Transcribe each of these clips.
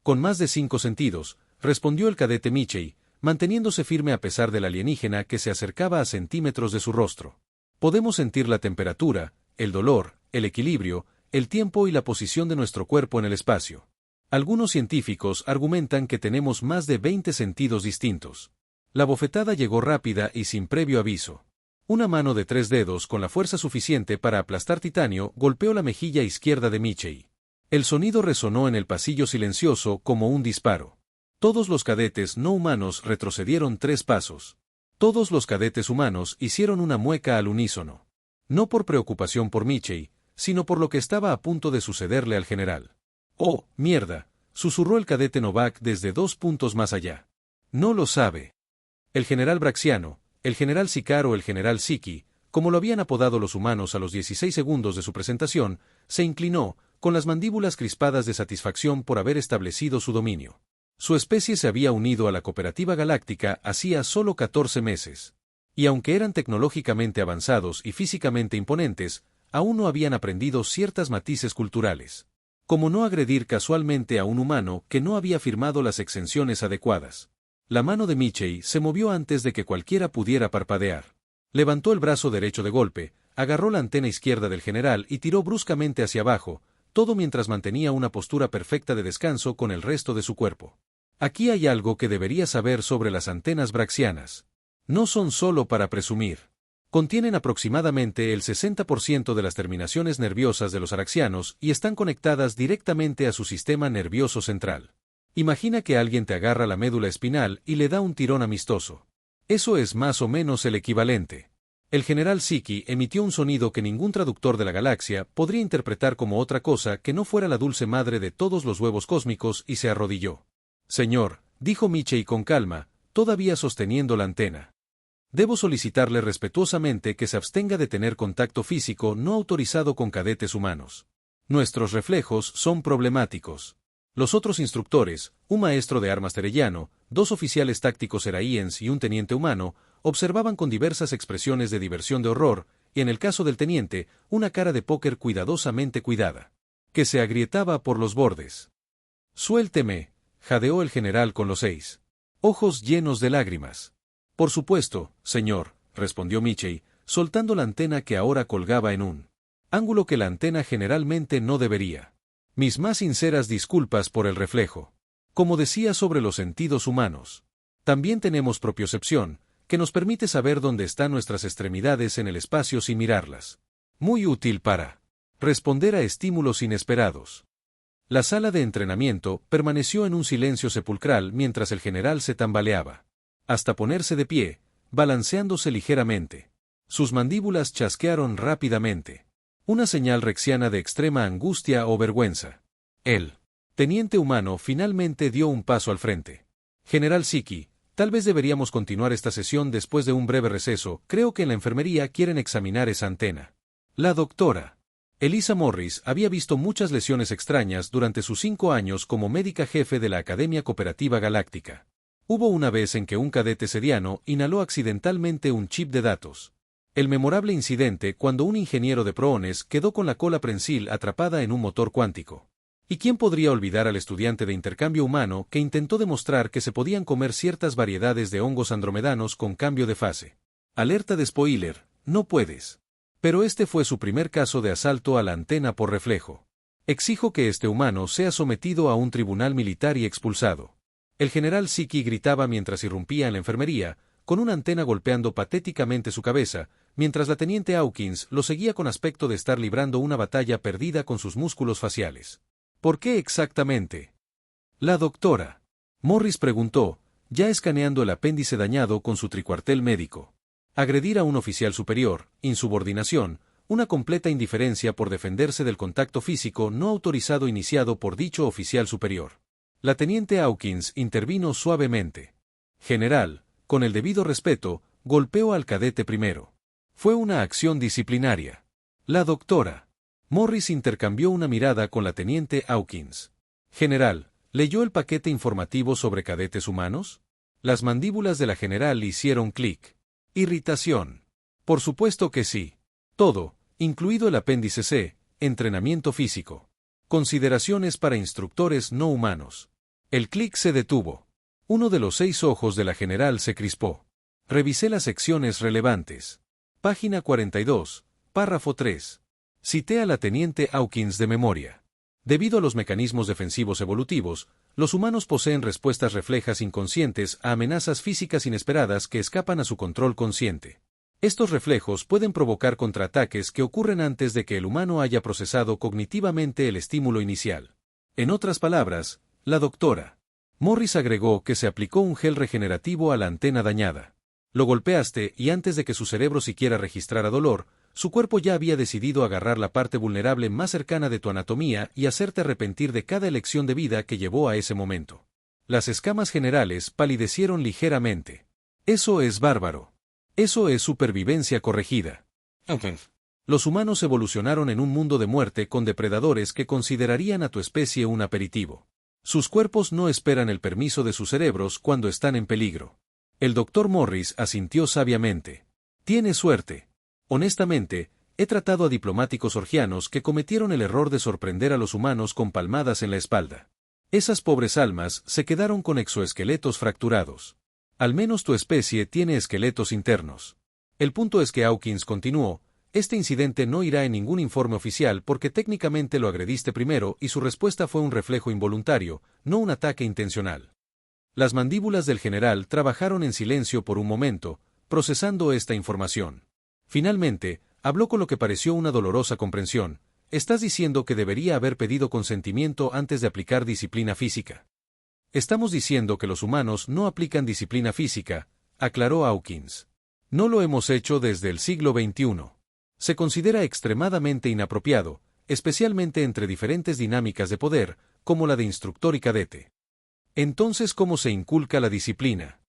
Con más de 5 sentidos, respondió el cadete Michei, manteniéndose firme a pesar del alienígena que se acercaba a centímetros de su rostro. Podemos sentir la temperatura, el dolor, el equilibrio, el tiempo y la posición de nuestro cuerpo en el espacio. Algunos científicos argumentan que tenemos más de 20 sentidos distintos. La bofetada llegó rápida y sin previo aviso. Una mano de 3 dedos con la fuerza suficiente para aplastar titanio golpeó la mejilla izquierda de Michei. El sonido resonó en el pasillo silencioso como un disparo. Todos los cadetes no humanos retrocedieron 3 pasos. Todos los cadetes humanos hicieron una mueca al unísono. No por preocupación por Michei, sino por lo que estaba a punto de sucederle al general. «Oh, mierda», susurró el cadete Novak desde 2 puntos más allá. «No lo sabe». El general Braxiano, el general Sikar o el general Siki, como lo habían apodado los humanos a los 16 segundos de su presentación, se inclinó, con las mandíbulas crispadas de satisfacción por haber establecido su dominio. Su especie se había unido a la Cooperativa Galáctica hacía solo 14 meses. Y aunque eran tecnológicamente avanzados y físicamente imponentes, aún no habían aprendido ciertas matices culturales. Como no agredir casualmente a un humano que no había firmado las exenciones adecuadas. La mano de Michei se movió antes de que cualquiera pudiera parpadear. Levantó el brazo derecho de golpe, agarró la antena izquierda del general y tiró bruscamente hacia abajo, todo mientras mantenía una postura perfecta de descanso con el resto de su cuerpo. Aquí hay algo que deberías saber sobre las antenas braxianas. No son solo para presumir. Contienen aproximadamente el 60% de las terminaciones nerviosas de los araxianos y están conectadas directamente a su sistema nervioso central. Imagina que alguien te agarra la médula espinal y le da un tirón amistoso. Eso es más o menos el equivalente. El general Siki emitió un sonido que ningún traductor de la galaxia podría interpretar como otra cosa que no fuera la dulce madre de todos los huevos cósmicos y se arrodilló. «Señor», dijo Michei con calma, todavía sosteniendo la antena. «Debo solicitarle respetuosamente que se abstenga de tener contacto físico no autorizado con cadetes humanos. Nuestros reflejos son problemáticos». Los otros instructores, un maestro de armas terellano, 2 oficiales tácticos eraíens y un teniente humano, observaban con diversas expresiones de diversión de horror, y en el caso del teniente, una cara de póker cuidadosamente cuidada, que se agrietaba por los bordes. «Suélteme», jadeó el general con los 6 ojos llenos de lágrimas. «Por supuesto, señor», respondió Michei, soltando la antena que ahora colgaba en un ángulo que la antena generalmente no debería. «Mis más sinceras disculpas por el reflejo. Como decía sobre los sentidos humanos, también tenemos propiocepción, que nos permite saber dónde están nuestras extremidades en el espacio sin mirarlas. Muy útil para responder a estímulos inesperados». La sala de entrenamiento permaneció en un silencio sepulcral mientras el general se tambaleaba, hasta ponerse de pie, balanceándose ligeramente. Sus mandíbulas chasquearon rápidamente. Una señal rexiana de extrema angustia o vergüenza. El teniente humano finalmente dio un paso al frente. «General Siki, tal vez deberíamos continuar esta sesión después de un breve receso. Creo que en la enfermería quieren examinar esa antena». La doctora Elisa Morris había visto muchas lesiones extrañas durante sus 5 años como médica jefe de la Academia Cooperativa Galáctica. Hubo una vez en que un cadete sediano inhaló accidentalmente un chip de datos. El memorable incidente cuando un ingeniero de proones quedó con la cola prensil atrapada en un motor cuántico. ¿Y quién podría olvidar al estudiante de intercambio humano que intentó demostrar que se podían comer ciertas variedades de hongos andromedanos con cambio de fase? Alerta de spoiler, no puedes. Pero este fue su primer caso de asalto a la antena por reflejo. Exijo que este humano sea sometido a un tribunal militar y expulsado. El general Siki gritaba mientras irrumpía en la enfermería, con una antena golpeando patéticamente su cabeza, mientras la teniente Hawkins lo seguía con aspecto de estar librando una batalla perdida con sus músculos faciales. ¿Por qué exactamente? La doctora Morris preguntó, ya escaneando el apéndice dañado con su tricuartel médico. Agredir a un oficial superior, insubordinación, una completa indiferencia por defenderse del contacto físico no autorizado iniciado por dicho oficial superior. La teniente Hawkins intervino suavemente. General, con el debido respeto, golpeó al cadete primero. Fue una acción disciplinaria. La doctora Morris intercambió una mirada con la teniente Hawkins. General, ¿leyó el paquete informativo sobre cadetes humanos? Las mandíbulas de la general hicieron clic. Irritación. Por supuesto que sí. Todo, incluido el apéndice C, entrenamiento físico. Consideraciones para instructores no humanos. El clic se detuvo. Uno de los 6 ojos de la general se crispó. Revisé las secciones relevantes. Página 42, párrafo 3. Cité a la teniente Hawkins de memoria. Debido a los mecanismos defensivos evolutivos, los humanos poseen respuestas reflejas inconscientes a amenazas físicas inesperadas que escapan a su control consciente. Estos reflejos pueden provocar contraataques que ocurren antes de que el humano haya procesado cognitivamente el estímulo inicial. En otras palabras, la doctora Morris agregó que se aplicó un gel regenerativo a la antena dañada. Lo golpeaste y antes de que su cerebro siquiera registrara dolor, su cuerpo ya había decidido agarrar la parte vulnerable más cercana de tu anatomía y hacerte arrepentir de cada elección de vida que llevó a ese momento. Las escamas generales palidecieron ligeramente. Eso es bárbaro. Eso es supervivencia corregida. Los humanos evolucionaron en un mundo de muerte con depredadores que considerarían a tu especie un aperitivo. Sus cuerpos no esperan el permiso de sus cerebros cuando están en peligro. El doctor Morris asintió sabiamente. Tienes suerte. Honestamente, he tratado a diplomáticos orgianos que cometieron el error de sorprender a los humanos con palmadas en la espalda. Esas pobres almas se quedaron con exoesqueletos fracturados. Al menos tu especie tiene esqueletos internos. El punto es que Hawkins continuó, este incidente no irá en ningún informe oficial porque técnicamente lo agrediste primero y su respuesta fue un reflejo involuntario, no un ataque intencional. Las mandíbulas del general trabajaron en silencio por un momento, procesando esta información. Finalmente, habló con lo que pareció una dolorosa comprensión. Estás diciendo que debería haber pedido consentimiento antes de aplicar disciplina física. Estamos diciendo que los humanos no aplican disciplina física, aclaró Hawkins. No lo hemos hecho desde el siglo XXI. Se considera extremadamente inapropiado, especialmente entre diferentes dinámicas de poder, como la de instructor y cadete. Entonces, ¿cómo se inculca la disciplina?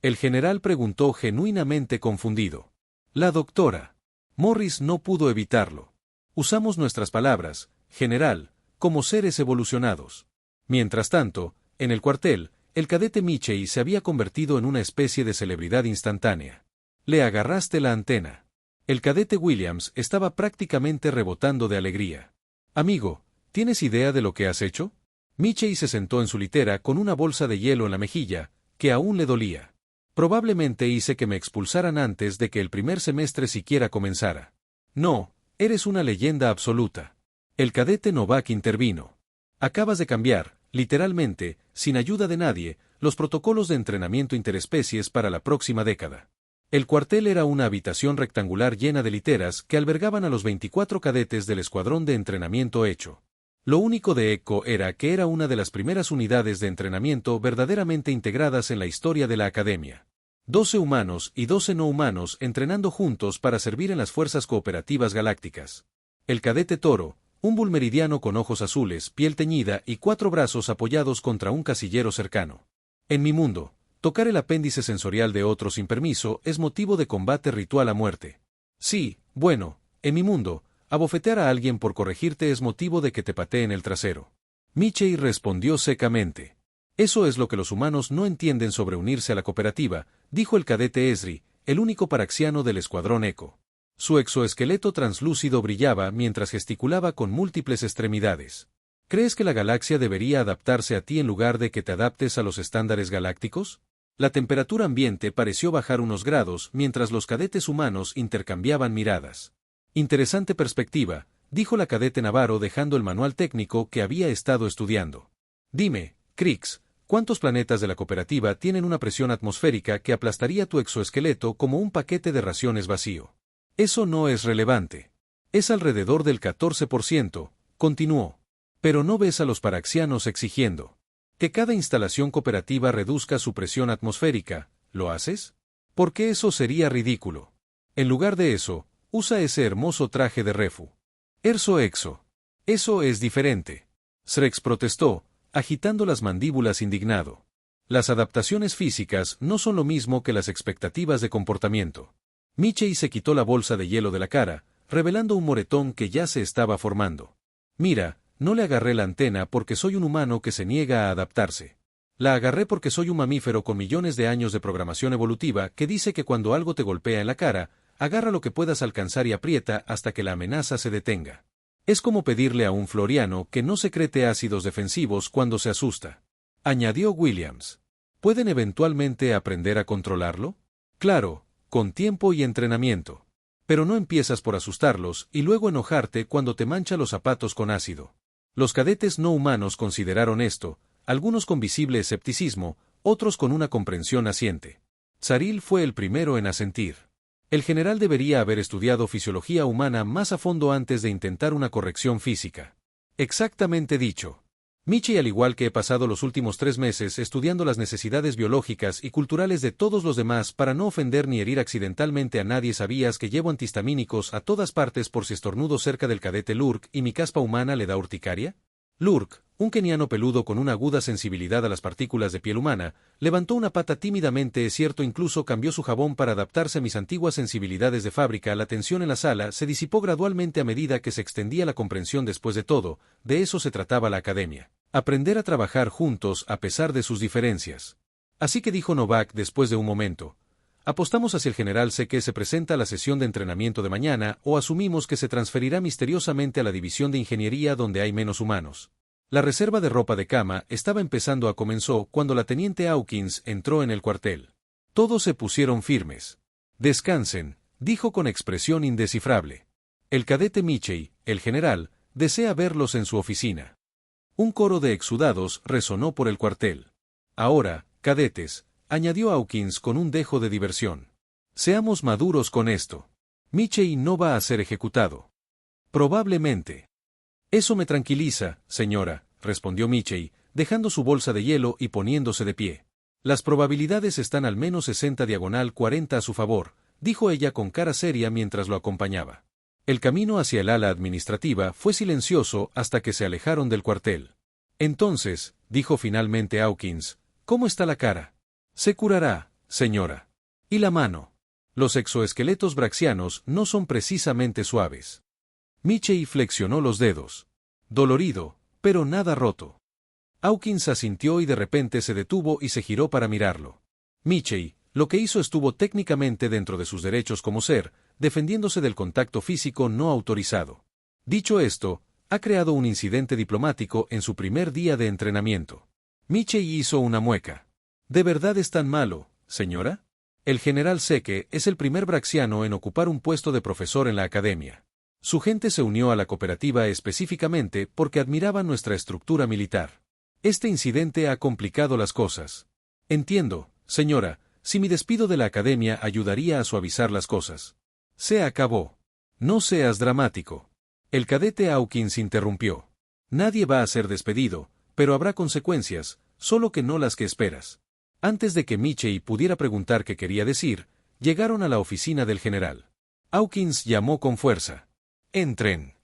El general preguntó genuinamente confundido. La doctora Morris no pudo evitarlo. Usamos nuestras palabras, general, como seres evolucionados. Mientras tanto, en el cuartel, el cadete Michey se había convertido en una especie de celebridad instantánea. Le agarraste la antena. El cadete Williams estaba prácticamente rebotando de alegría. Amigo, ¿tienes idea de lo que has hecho? Michey se sentó en su litera con una bolsa de hielo en la mejilla, que aún le dolía. Probablemente hice que me expulsaran antes de que el primer semestre siquiera comenzara. No, eres una leyenda absoluta. El cadete Novak intervino. Acabas de cambiar, literalmente, sin ayuda de nadie, los protocolos de entrenamiento interespecies para la próxima década. El cuartel era una habitación rectangular llena de literas que albergaban a los 24 cadetes del escuadrón de entrenamiento hecho. Lo único de eco era que era una de las primeras unidades de entrenamiento verdaderamente integradas en la historia de la academia. 12 humanos y 12 no humanos entrenando juntos para servir en las fuerzas cooperativas galácticas. El cadete Toro, un bulmeridiano con ojos azules, piel teñida y 4 brazos apoyados contra un casillero cercano. En mi mundo, tocar el apéndice sensorial de otro sin permiso es motivo de combate ritual a muerte. Sí, bueno, en mi mundo, abofetear a alguien por corregirte es motivo de que te pateen el trasero. Michey respondió secamente. Eso es lo que los humanos no entienden sobre unirse a la cooperativa, dijo el cadete Esri, el único paraxiano del escuadrón Eco. Su exoesqueleto translúcido brillaba mientras gesticulaba con múltiples extremidades. ¿Crees que la galaxia debería adaptarse a ti en lugar de que te adaptes a los estándares galácticos? La temperatura ambiente pareció bajar unos grados mientras los cadetes humanos intercambiaban miradas. Interesante perspectiva, dijo la cadete Navarro dejando el manual técnico que había estado estudiando. Dime, Crix, ¿cuántos planetas de la cooperativa tienen una presión atmosférica que aplastaría tu exoesqueleto como un paquete de raciones vacío? Eso no es relevante. Es alrededor del 14%, continuó. Pero no ves a los paraxianos exigiendo que cada instalación cooperativa reduzca su presión atmosférica, ¿lo haces? Porque eso sería ridículo. En lugar de eso, usa ese hermoso traje de refu. Exo. Eso es diferente. Srex protestó, agitando las mandíbulas indignado. Las adaptaciones físicas no son lo mismo que las expectativas de comportamiento. Michey se quitó la bolsa de hielo de la cara, revelando un moretón que ya se estaba formando. Mira, no le agarré la antena porque soy un humano que se niega a adaptarse. La agarré porque soy un mamífero con millones de años de programación evolutiva que dice que cuando algo te golpea en la cara, agarra lo que puedas alcanzar y aprieta hasta que la amenaza se detenga. Es como pedirle a un floriano que no secrete ácidos defensivos cuando se asusta. añadió Williams. ¿Pueden eventualmente aprender a controlarlo? Claro, con tiempo y entrenamiento. Pero no empiezas por asustarlos y luego enojarte cuando te mancha los zapatos con ácido. Los cadetes no humanos consideraron esto, algunos con visible escepticismo, otros con una comprensión naciente. Zaril fue el primero en asentir. El general debería haber estudiado fisiología humana más a fondo antes de intentar una corrección física. Exactamente dicho. Michie, al igual que he pasado los últimos 3 meses estudiando las necesidades biológicas y culturales de todos los demás para no ofender ni herir accidentalmente a nadie, sabías que llevo antihistamínicos a todas partes por si estornudo cerca del cadete Lurk y mi caspa humana le da urticaria? Lurk, un keniano peludo con una aguda sensibilidad a las partículas de piel humana, levantó una pata tímidamente, es cierto, incluso cambió su jabón para adaptarse a mis antiguas sensibilidades de fábrica. La tensión en la sala se disipó gradualmente a medida que se extendía la comprensión. Después de todo, de eso se trataba la academia. Aprender a trabajar juntos a pesar de sus diferencias. Así que dijo Novak después de un momento. ¿Apostamos hacia el general C que se presenta a la sesión de entrenamiento de mañana o asumimos que se transferirá misteriosamente a la división de ingeniería donde hay menos humanos? La reserva de ropa de cama estaba empezando a comenzar cuando la teniente Hawkins entró en el cuartel. Todos se pusieron firmes. Descansen, dijo con expresión indescifrable. El cadete Michie, el general, desea verlos en su oficina. Un coro de exudados resonó por el cuartel. Ahora, cadetes, añadió Hawkins con un dejo de diversión. Seamos maduros con esto. Michie no va a ser ejecutado. Probablemente. Eso me tranquiliza, señora, respondió Michie, dejando su bolsa de hielo y poniéndose de pie. Las probabilidades están al menos 60/40 a su favor, dijo ella con cara seria mientras lo acompañaba. El camino hacia el ala administrativa fue silencioso hasta que se alejaron del cuartel. Entonces, dijo finalmente Hawkins, ¿cómo está la cara? Se curará, señora. ¿Y la mano? Los exoesqueletos braxianos no son precisamente suaves. Michie flexionó los dedos. Dolorido, pero nada roto. Hawkins asintió y de repente se detuvo y se giró para mirarlo. Michie, lo que hizo estuvo técnicamente dentro de sus derechos como ser, defendiéndose del contacto físico no autorizado. Dicho esto, ha creado un incidente diplomático en su primer día de entrenamiento. Michie hizo una mueca. ¿De verdad es tan malo, señora? El general Seke es el primer braxiano en ocupar un puesto de profesor en la academia. Su gente se unió a la cooperativa específicamente porque admiraban nuestra estructura militar. Este incidente ha complicado las cosas. Entiendo, señora, si mi despido de la academia ayudaría a suavizar las cosas. Se acabó. No seas dramático. El cadete Hawkins interrumpió. Nadie va a ser despedido, pero habrá consecuencias, solo que no las que esperas. Antes de que Michie pudiera preguntar qué quería decir, llegaron a la oficina del general. Hawkins llamó con fuerza. Entren.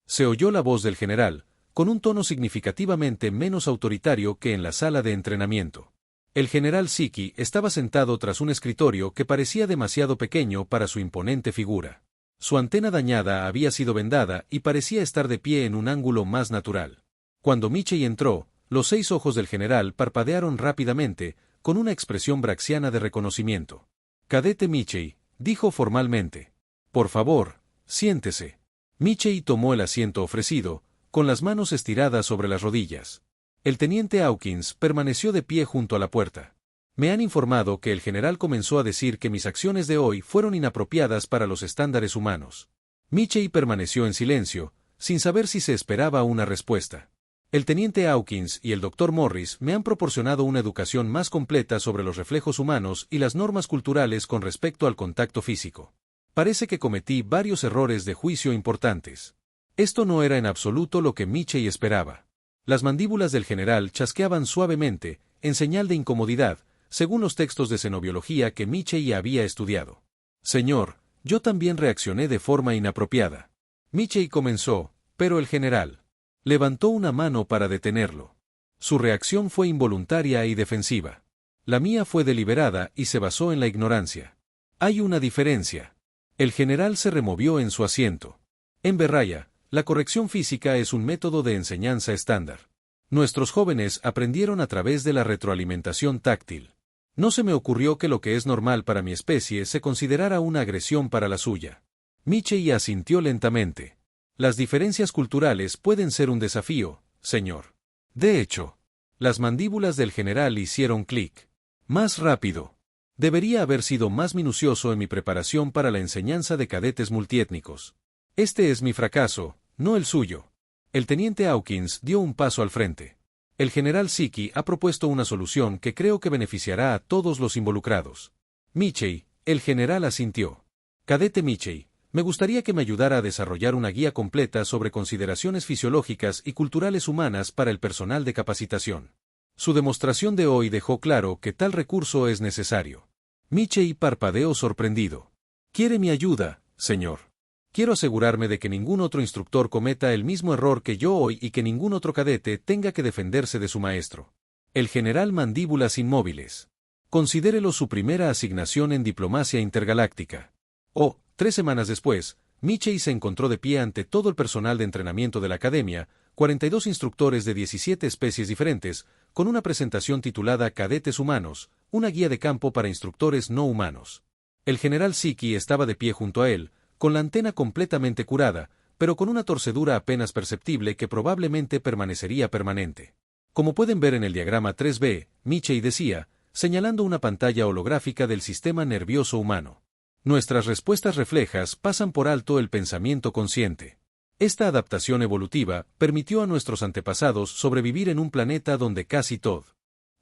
Se oyó la voz del general, con un tono significativamente menos autoritario que en la sala de entrenamiento. El general Siki estaba sentado tras un escritorio que parecía demasiado pequeño para su imponente figura. Su antena dañada había sido vendada y parecía estar de pie en un ángulo más natural. Cuando Michie entró, los 6 ojos del general parpadearon rápidamente, con una expresión braxiana de reconocimiento. Cadete Michie, dijo formalmente. Por favor, siéntese. Michie tomó el asiento ofrecido, con las manos estiradas sobre las rodillas. El teniente Hawkins permaneció de pie junto a la puerta. Me han informado que el general comenzó a decir que mis acciones de hoy fueron inapropiadas para los estándares humanos. Michie permaneció en silencio, sin saber si se esperaba una respuesta. El teniente Hawkins y el Dr. Morris me han proporcionado una educación más completa sobre los reflejos humanos y las normas culturales con respecto al contacto físico. Parece que cometí varios errores de juicio importantes. Esto no era en absoluto lo que Michie esperaba. Las mandíbulas del general chasqueaban suavemente, en señal de incomodidad, según los textos de xenobiología que Michie había estudiado. Señor, yo también reaccioné de forma inapropiada. Michie comenzó, pero el general levantó una mano para detenerlo. Su reacción fue involuntaria y defensiva. La mía fue deliberada y se basó en la ignorancia. Hay una diferencia. El general se removió en su asiento. En Berraya, la corrección física es un método de enseñanza estándar. Nuestros jóvenes aprendieron a través de la retroalimentación táctil. No se me ocurrió que lo que es normal para mi especie se considerara una agresión para la suya. Michie asintió lentamente. Las diferencias culturales pueden ser un desafío, señor. De hecho, Las mandíbulas del general hicieron clic. Más rápido. Debería haber sido más minucioso en mi preparación para la enseñanza de cadetes multiétnicos. Este es mi fracaso, no el suyo. El teniente Hawkins dio un paso al frente. El general Siki ha propuesto una solución que creo que beneficiará a todos los involucrados. Michei, el general asintió. Cadete Michei, me gustaría que me ayudara a desarrollar una guía completa sobre consideraciones fisiológicas y culturales humanas para el personal de capacitación. Su demostración de hoy dejó claro que tal recurso es necesario. Michei parpadeó sorprendido. ¿Quiere mi ayuda, señor? Quiero asegurarme de que ningún otro instructor cometa el mismo error que yo hoy y que ningún otro cadete tenga que defenderse de su maestro. El general Mandíbulas Inmóviles. Considérelo su primera asignación en diplomacia intergaláctica. 3 semanas después, Michei se encontró de pie ante todo el personal de entrenamiento de la academia, 42 instructores de 17 especies diferentes, con una presentación titulada Cadetes Humanos, una guía de campo para instructores no humanos. El general Siki estaba de pie junto a él, con la antena completamente curada, pero con una torcedura apenas perceptible que probablemente permanecería permanente. Como pueden ver en el diagrama 3B, Michei decía, señalando una pantalla holográfica del sistema nervioso humano. Nuestras respuestas reflejas pasan por alto el pensamiento consciente. Esta adaptación evolutiva permitió a nuestros antepasados sobrevivir en un planeta donde casi todo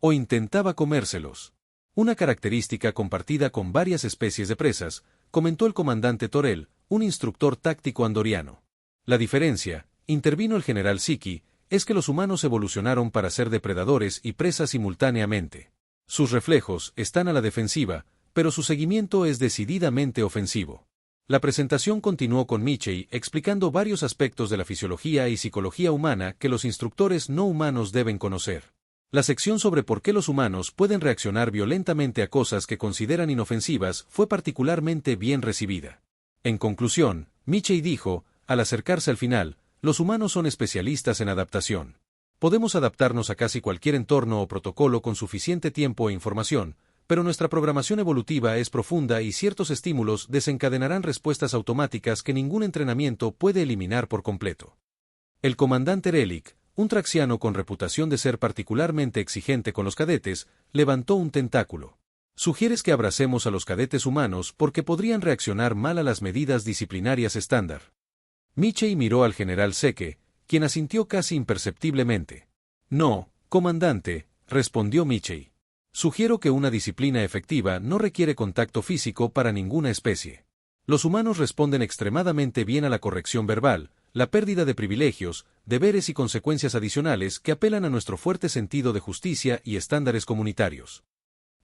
o intentaba comérselos. Una característica compartida con varias especies de presas, comentó el comandante Torel, un instructor táctico andoriano. La diferencia, intervino el general Siki, es que los humanos evolucionaron para ser depredadores y presas simultáneamente. Sus reflejos están a la defensiva, pero su seguimiento es decididamente ofensivo. La presentación continuó con Michei explicando varios aspectos de la fisiología y psicología humana que los instructores no humanos deben conocer. La sección sobre por qué los humanos pueden reaccionar violentamente a cosas que consideran inofensivas fue particularmente bien recibida. En conclusión, Michei dijo, al acercarse al final, los humanos son especialistas en adaptación. Podemos adaptarnos a casi cualquier entorno o protocolo con suficiente tiempo e información, pero nuestra programación evolutiva es profunda y ciertos estímulos desencadenarán respuestas automáticas que ningún entrenamiento puede eliminar por completo. El comandante Relic, un traxiano con reputación de ser particularmente exigente con los cadetes, levantó un tentáculo. Sugieres que abracemos a los cadetes humanos porque podrían reaccionar mal a las medidas disciplinarias estándar. Michei miró al general Seke, quien asintió casi imperceptiblemente. No, comandante, respondió Michei. Sugiero que una disciplina efectiva no requiere contacto físico para ninguna especie. Los humanos responden extremadamente bien a la corrección verbal, la pérdida de privilegios, deberes y consecuencias adicionales que apelan a nuestro fuerte sentido de justicia y estándares comunitarios.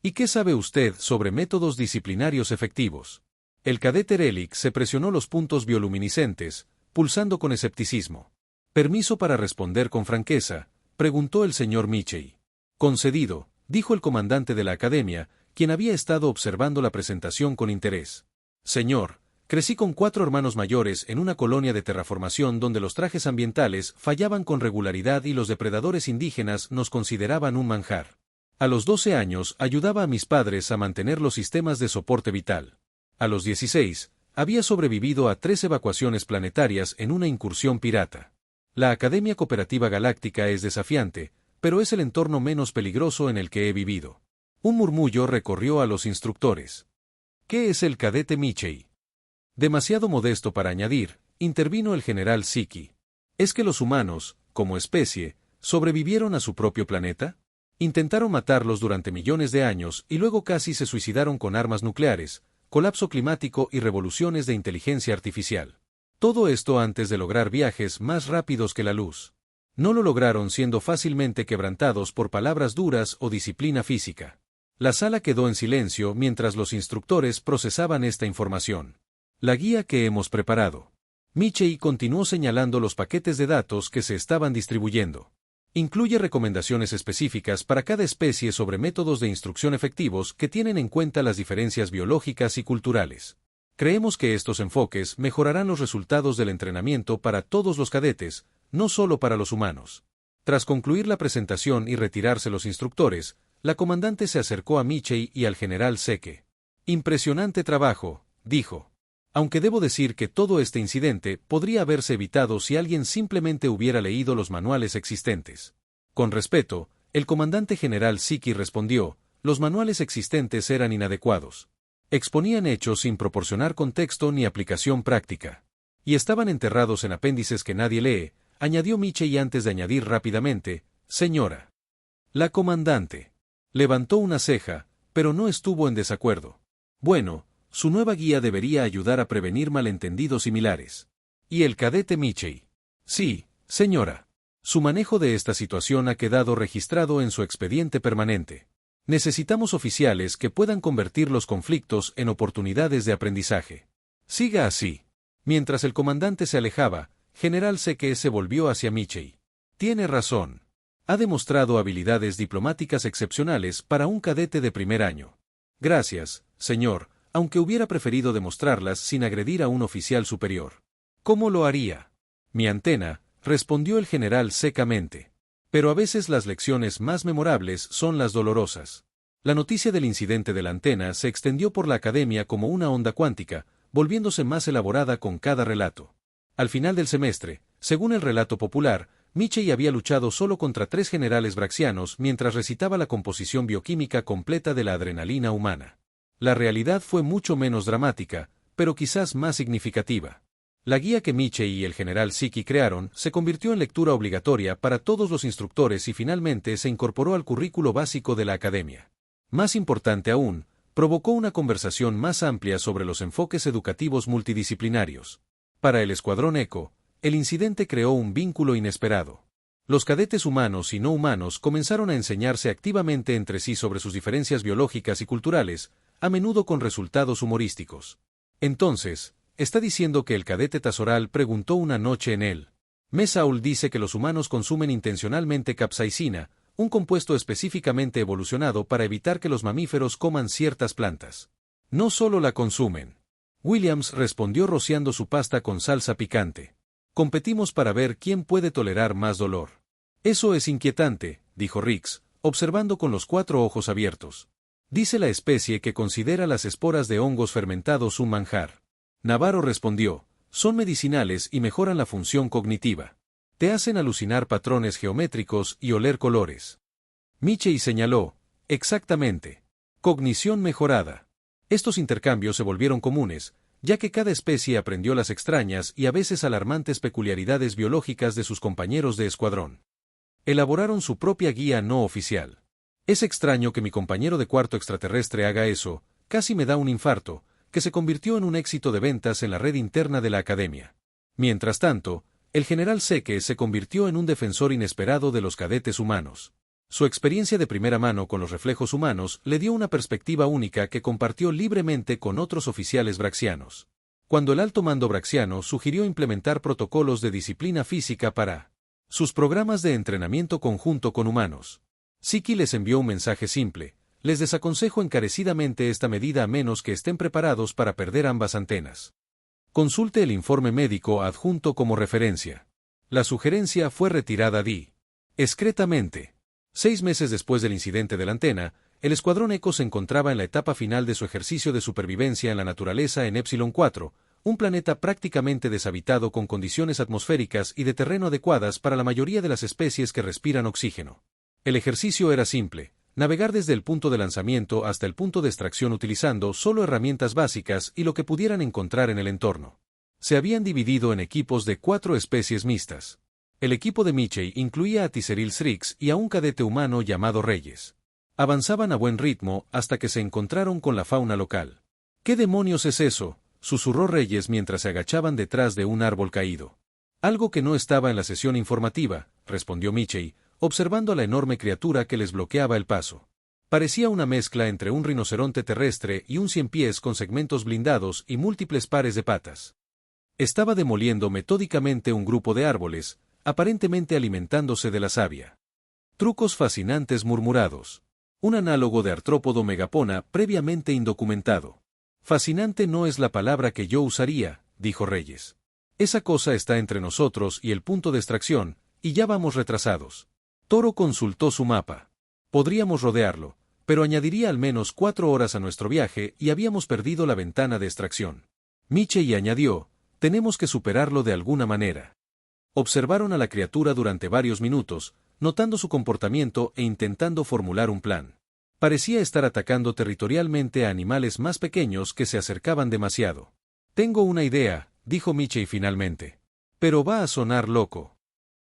¿Y qué sabe usted sobre métodos disciplinarios efectivos? El cadete Relic se presionó los puntos bioluminiscentes, pulsando con escepticismo. ¿Permiso para responder con franqueza?, preguntó el señor Michei. Concedido, dijo el comandante de la academia, quien había estado observando la presentación con interés. Señor, crecí con 4 hermanos mayores en una colonia de terraformación donde los trajes ambientales fallaban con regularidad y los depredadores indígenas nos consideraban un manjar. A los 12 años ayudaba a mis padres a mantener los sistemas de soporte vital. A los 16, había sobrevivido a 3 evacuaciones planetarias en una incursión pirata. La Academia Cooperativa Galáctica es desafiante, pero es el entorno menos peligroso en el que he vivido. Un murmullo recorrió a los instructores. ¿Qué es el cadete Michei? Demasiado modesto para añadir, intervino el general Siki. ¿Es que los humanos, como especie, sobrevivieron a su propio planeta? Intentaron matarlos durante millones de años y luego casi se suicidaron con armas nucleares, colapso climático y revoluciones de inteligencia artificial. Todo esto antes de lograr viajes más rápidos que la luz. No lo lograron siendo fácilmente quebrantados por palabras duras o disciplina física. La sala quedó en silencio mientras los instructores procesaban esta información. La guía que hemos preparado. Michei continuó señalando los paquetes de datos que se estaban distribuyendo. Incluye recomendaciones específicas para cada especie sobre métodos de instrucción efectivos que tienen en cuenta las diferencias biológicas y culturales. Creemos que estos enfoques mejorarán los resultados del entrenamiento para todos los cadetes, no solo para los humanos. Tras concluir la presentación y retirarse los instructores, la comandante se acercó a Michei y al general Seke. Impresionante trabajo, dijo. Aunque debo decir que todo este incidente podría haberse evitado si alguien simplemente hubiera leído los manuales existentes. Con respeto, El comandante general Siki respondió, los manuales existentes eran inadecuados. Exponían hechos sin proporcionar contexto ni aplicación práctica. Y estaban enterrados en apéndices que nadie lee, añadió Michei antes de añadir rápidamente, señora. La comandante levantó una ceja, pero no estuvo en desacuerdo. Bueno, su nueva guía debería ayudar a prevenir malentendidos similares. ¿Y el cadete Michei? Sí, señora. Su manejo de esta situación ha quedado registrado en su expediente permanente. Necesitamos oficiales que puedan convertir los conflictos en oportunidades de aprendizaje. Siga así. Mientras el comandante se alejaba, General Seke se volvió hacia Michei. Tiene razón. Ha demostrado habilidades diplomáticas excepcionales para un cadete de primer año. Gracias, señor, aunque hubiera preferido demostrarlas sin agredir a un oficial superior. ¿Cómo lo haría? Mi antena, respondió el general secamente. Pero a veces las lecciones más memorables son las dolorosas. La noticia del incidente de la antena se extendió por la academia como una onda cuántica, volviéndose más elaborada con cada relato. Al final del semestre, según el relato popular, Michei había luchado solo contra 3 generales braxianos mientras recitaba la composición bioquímica completa de la adrenalina humana. La realidad fue mucho menos dramática, pero quizás más significativa. La guía que Michei y el general Siki crearon se convirtió en lectura obligatoria para todos los instructores y finalmente se incorporó al currículo básico de la academia. Más importante aún, provocó una conversación más amplia sobre los enfoques educativos multidisciplinarios. Para el Escuadrón Eco, el incidente creó un vínculo inesperado. Los cadetes humanos y no humanos comenzaron a enseñarse activamente entre sí sobre sus diferencias biológicas y culturales, a menudo con resultados humorísticos. Entonces, ¿está diciendo que el cadete Tazoral preguntó una noche en él? Mesaul dice que los humanos consumen intencionalmente capsaicina, un compuesto específicamente evolucionado para evitar que los mamíferos coman ciertas plantas. No solo la consumen. Williams respondió rociando su pasta con salsa picante. Competimos para ver quién puede tolerar más dolor. Eso es inquietante, dijo Riggs, observando con los 4 ojos abiertos. Dice la especie que considera las esporas de hongos fermentados un manjar. Navarro respondió, son medicinales y mejoran la función cognitiva. Te hacen alucinar patrones geométricos y oler colores. Michei señaló, exactamente. Cognición mejorada. Estos intercambios se volvieron comunes, ya que cada especie aprendió las extrañas y a veces alarmantes peculiaridades biológicas de sus compañeros de escuadrón. Elaboraron su propia guía no oficial. Es extraño que mi compañero de cuarto extraterrestre haga eso, casi me da un infarto, que se convirtió en un éxito de ventas en la red interna de la academia. Mientras tanto, el general Seke se convirtió en un defensor inesperado de los cadetes humanos. Su experiencia de primera mano con los reflejos humanos le dio una perspectiva única que compartió libremente con otros oficiales braxianos. Cuando el alto mando braxiano sugirió implementar protocolos de disciplina física para sus programas de entrenamiento conjunto con humanos, Siki les envió un mensaje simple: les desaconsejo encarecidamente esta medida a menos que estén preparados para perder ambas antenas. Consulte el informe médico adjunto como referencia. La sugerencia fue retirada discretamente. 6 meses después del incidente de la antena, el Escuadrón Eco se encontraba en la etapa final de su ejercicio de supervivencia en la naturaleza en Epsilon 4, un planeta prácticamente deshabitado con condiciones atmosféricas y de terreno adecuadas para la mayoría de las especies que respiran oxígeno. El ejercicio era simple: navegar desde el punto de lanzamiento hasta el punto de extracción utilizando solo herramientas básicas y lo que pudieran encontrar en el entorno. Se habían dividido en equipos de 4 especies mixtas. El equipo de Michei incluía a Tiseril Srix y a un cadete humano llamado Reyes. Avanzaban a buen ritmo hasta que se encontraron con la fauna local. ¿Qué demonios es eso?, susurró Reyes mientras se agachaban detrás de un árbol caído. Algo que no estaba en la sesión informativa, respondió Michei, observando a la enorme criatura que les bloqueaba el paso. Parecía una mezcla entre un rinoceronte terrestre y un ciempiés con segmentos blindados y múltiples pares de patas. Estaba demoliendo metódicamente un grupo de árboles, aparentemente alimentándose de la savia. Trucos fascinantes murmurados. Un análogo de artrópodo megapona previamente indocumentado. Fascinante no es la palabra que yo usaría, dijo Reyes. Esa cosa está entre nosotros y el punto de extracción, y ya vamos retrasados. Toro consultó su mapa. Podríamos rodearlo, pero añadiría al menos 4 horas a nuestro viaje y habíamos perdido la ventana de extracción. Michei añadió, tenemos que superarlo de alguna manera. Observaron a la criatura durante varios minutos, notando su comportamiento e intentando formular un plan. Parecía estar atacando territorialmente a animales más pequeños que se acercaban demasiado. Tengo una idea, dijo Michey finalmente. Pero va a sonar loco.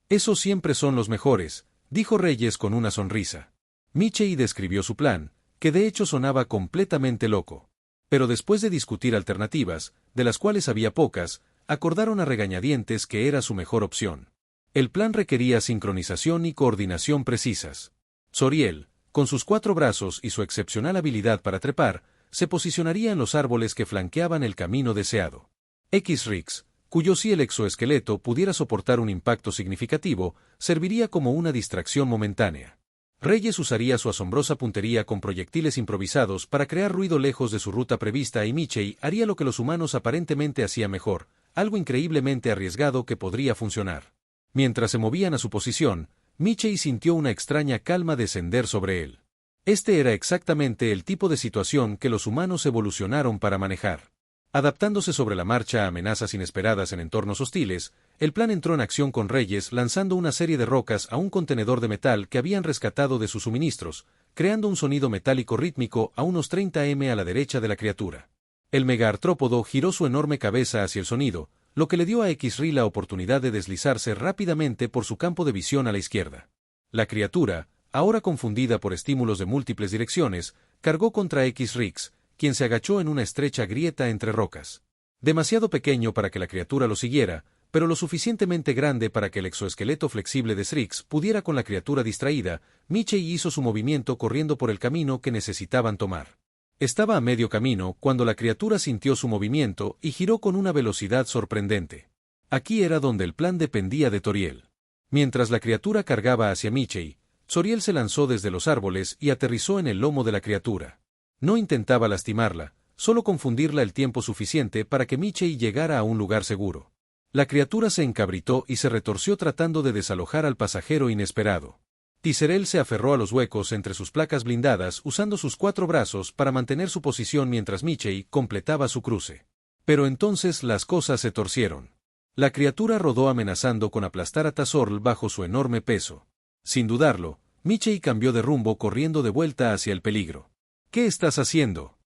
Esos siempre son los mejores, dijo Reyes con una sonrisa. Michey describió su plan, que de hecho sonaba completamente loco. Pero después de discutir alternativas, de las cuales había pocas, acordaron a regañadientes que era su mejor opción. El plan requería sincronización y coordinación precisas. Zoriel, con sus 4 brazos y su excepcional habilidad para trepar, se posicionaría en los árboles que flanqueaban el camino deseado. X-Rix, cuyo si el exoesqueleto pudiera soportar un impacto significativo, serviría como una distracción momentánea. Reyes usaría su asombrosa puntería con proyectiles improvisados para crear ruido lejos de su ruta prevista y Michey haría lo que los humanos aparentemente hacían mejor, algo increíblemente arriesgado que podría funcionar. Mientras se movían a su posición, Michey sintió una extraña calma descender sobre él. Este era exactamente el tipo de situación que los humanos evolucionaron para manejar. Adaptándose sobre la marcha a amenazas inesperadas en entornos hostiles, el plan entró en acción con Reyes lanzando una serie de rocas a un contenedor de metal que habían rescatado de sus suministros, creando un sonido metálico rítmico a unos 30 m a la derecha de la criatura. El megaartrópodo giró su enorme cabeza hacia el sonido, lo que le dio a X-Ri la oportunidad de deslizarse rápidamente por su campo de visión a la izquierda. La criatura, ahora confundida por estímulos de múltiples direcciones, cargó contra X-Rix, quien se agachó en una estrecha grieta entre rocas. Demasiado pequeño para que la criatura lo siguiera, pero lo suficientemente grande para que el exoesqueleto flexible de Strix pudiera con la criatura distraída, Michey hizo su movimiento corriendo por el camino que necesitaban tomar. Estaba a medio camino cuando la criatura sintió su movimiento y giró con una velocidad sorprendente. Aquí era donde el plan dependía de Toriel. Mientras la criatura cargaba hacia Michey, Zoriel se lanzó desde los árboles y aterrizó en el lomo de la criatura. No intentaba lastimarla, solo confundirla el tiempo suficiente para que Michey llegara a un lugar seguro. La criatura se encabritó y se retorció tratando de desalojar al pasajero inesperado. Tiserel se aferró a los huecos entre sus placas blindadas usando sus 4 brazos para mantener su posición mientras Michey completaba su cruce. Pero entonces las cosas se torcieron. La criatura rodó amenazando con aplastar a Tazorl bajo su enorme peso. Sin dudarlo, Michey cambió de rumbo corriendo de vuelta hacia el peligro. ¿Qué estás haciendo?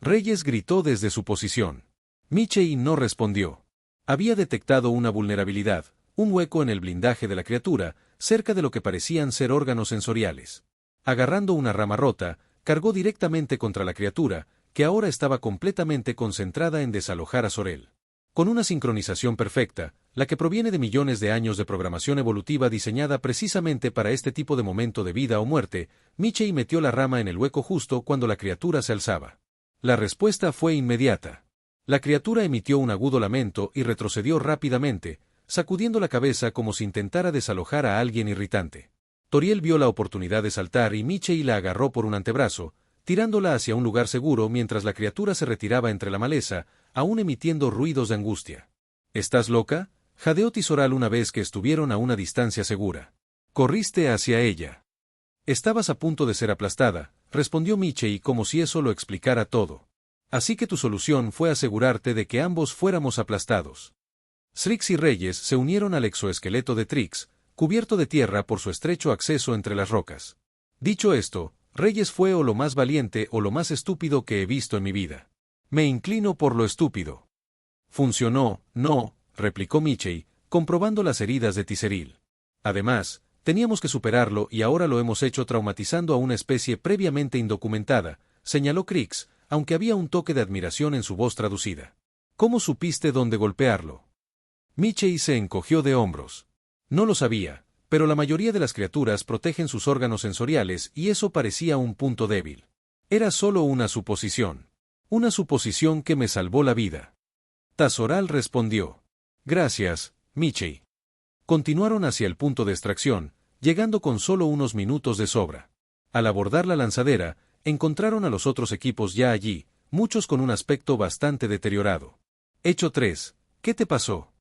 Reyes gritó desde su posición. Michey no respondió. Había detectado una vulnerabilidad, un hueco en el blindaje de la criatura, cerca de lo que parecían ser órganos sensoriales. Agarrando una rama rota, cargó directamente contra la criatura, que ahora estaba completamente concentrada en desalojar a Zoriel. Con una sincronización perfecta, la que proviene de millones de años de programación evolutiva diseñada precisamente para este tipo de momento de vida o muerte, Michey metió la rama en el hueco justo cuando la criatura se alzaba. La respuesta fue inmediata. La criatura emitió un agudo lamento y retrocedió rápidamente, sacudiendo la cabeza como si intentara desalojar a alguien irritante. Toriel vio la oportunidad de saltar y Michey la agarró por un antebrazo, tirándola hacia un lugar seguro mientras la criatura se retiraba entre la maleza, aún emitiendo ruidos de angustia. ¿Estás loca?, jadeó Tizoral una vez que estuvieron a una distancia segura. Corriste hacia ella. Estabas a punto de ser aplastada, respondió Michey como si eso lo explicara todo. Así que tu solución fue asegurarte de que ambos fuéramos aplastados. Strix y Reyes se unieron al exoesqueleto de Trix, cubierto de tierra por su estrecho acceso entre las rocas. Dicho esto, Reyes fue o lo más valiente o lo más estúpido que he visto en mi vida. Me inclino por lo estúpido. Funcionó, no, replicó Michey, comprobando las heridas de Tiseril. Además, teníamos que superarlo y ahora lo hemos hecho traumatizando a una especie previamente indocumentada, señaló Crix, aunque había un toque de admiración en su voz traducida. ¿Cómo supiste dónde golpearlo? Michey se encogió de hombros. No lo sabía, pero la mayoría de las criaturas protegen sus órganos sensoriales y eso parecía un punto débil. Era solo una suposición. Una suposición que me salvó la vida. Tazoral respondió. Gracias, Michey. Continuaron hacia el punto de extracción, llegando con solo unos minutos de sobra. Al abordar la lanzadera, encontraron a los otros equipos ya allí, muchos con un aspecto bastante deteriorado. Hecho 3. ¿Qué te pasó?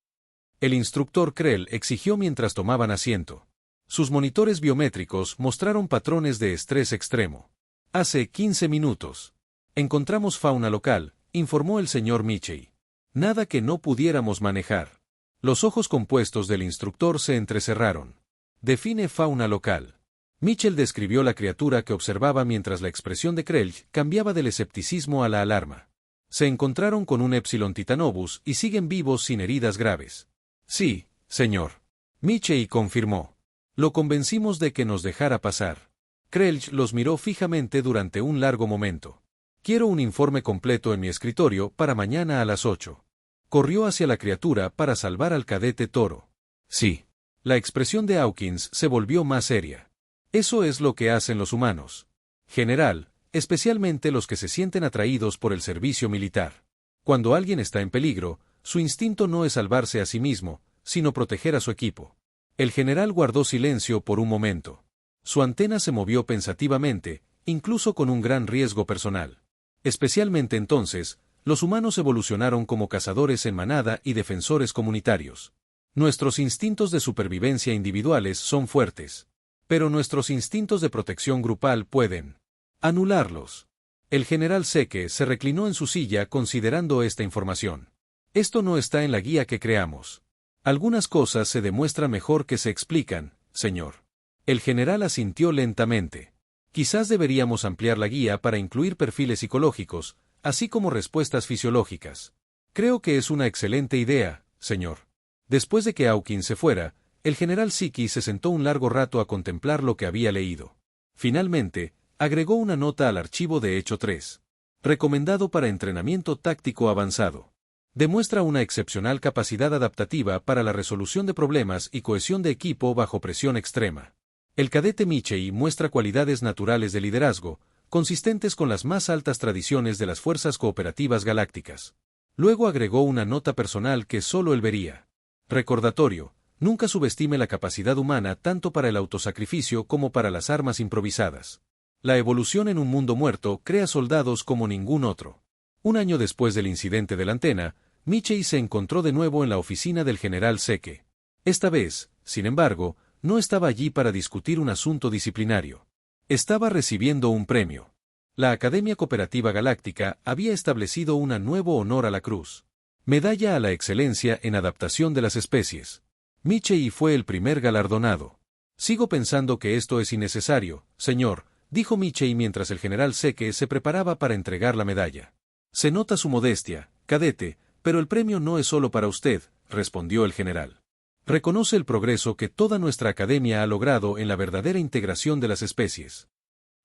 El instructor Krell exigió mientras tomaban asiento. Sus monitores biométricos mostraron patrones de estrés extremo. Hace 15 minutos. Encontramos fauna local, informó el señor Michey. Nada que no pudiéramos manejar. Los ojos compuestos del instructor se entrecerraron. Define fauna local. Mitchell describió la criatura que observaba mientras la expresión de Krelch cambiaba del escepticismo a la alarma. Se encontraron con un Epsilon Titanobus y siguen vivos sin heridas graves. Sí, señor. Mitchell confirmó. Lo convencimos de que nos dejara pasar. Krelch los miró fijamente durante un largo momento. Quiero un informe completo en mi escritorio para mañana a las 8. Corrió hacia la criatura para salvar al cadete Toro. Sí. La expresión de Hawkins se volvió más seria. Eso es lo que hacen los humanos. General, especialmente los que se sienten atraídos por el servicio militar. Cuando alguien está en peligro, su instinto no es salvarse a sí mismo, sino proteger a su equipo. El general guardó silencio por un momento. Su antena se movió pensativamente, incluso con un gran riesgo personal. Especialmente entonces, los humanos evolucionaron como cazadores en manada y defensores comunitarios. Nuestros instintos de supervivencia individuales son fuertes, pero nuestros instintos de protección grupal pueden anularlos. El general Seke se reclinó en su silla considerando esta información. Esto no está en la guía que creamos. Algunas cosas se demuestran mejor que se explican, señor. El general asintió lentamente. Quizás deberíamos ampliar la guía para incluir perfiles psicológicos, así como respuestas fisiológicas. Creo que es una excelente idea, señor. Después de que Hawkins se fuera, el general Siki se sentó un largo rato a contemplar lo que había leído. Finalmente, agregó una nota al archivo de Hecho 3. Recomendado para entrenamiento táctico avanzado. Demuestra una excepcional capacidad adaptativa para la resolución de problemas y cohesión de equipo bajo presión extrema. El cadete Michei muestra cualidades naturales de liderazgo, consistentes con las más altas tradiciones de las fuerzas cooperativas galácticas. Luego agregó una nota personal que solo él vería. Recordatorio: nunca subestime la capacidad humana tanto para el autosacrificio como para las armas improvisadas. La evolución en un mundo muerto crea soldados como ningún otro. Un año después del incidente de la antena, Michei se encontró de nuevo en la oficina del general Seke. Esta vez, sin embargo, no estaba allí para discutir un asunto disciplinario. Estaba recibiendo un premio. La Academia Cooperativa Galáctica había establecido un nuevo honor a la cruz. Medalla a la excelencia en adaptación de las especies. Michei fue el primer galardonado. Sigo pensando que esto es innecesario, señor, dijo Michei mientras el general Seke se preparaba para entregar la medalla. Se nota su modestia, cadete, pero el premio no es solo para usted, respondió el general. Reconoce el progreso que toda nuestra academia ha logrado en la verdadera integración de las especies.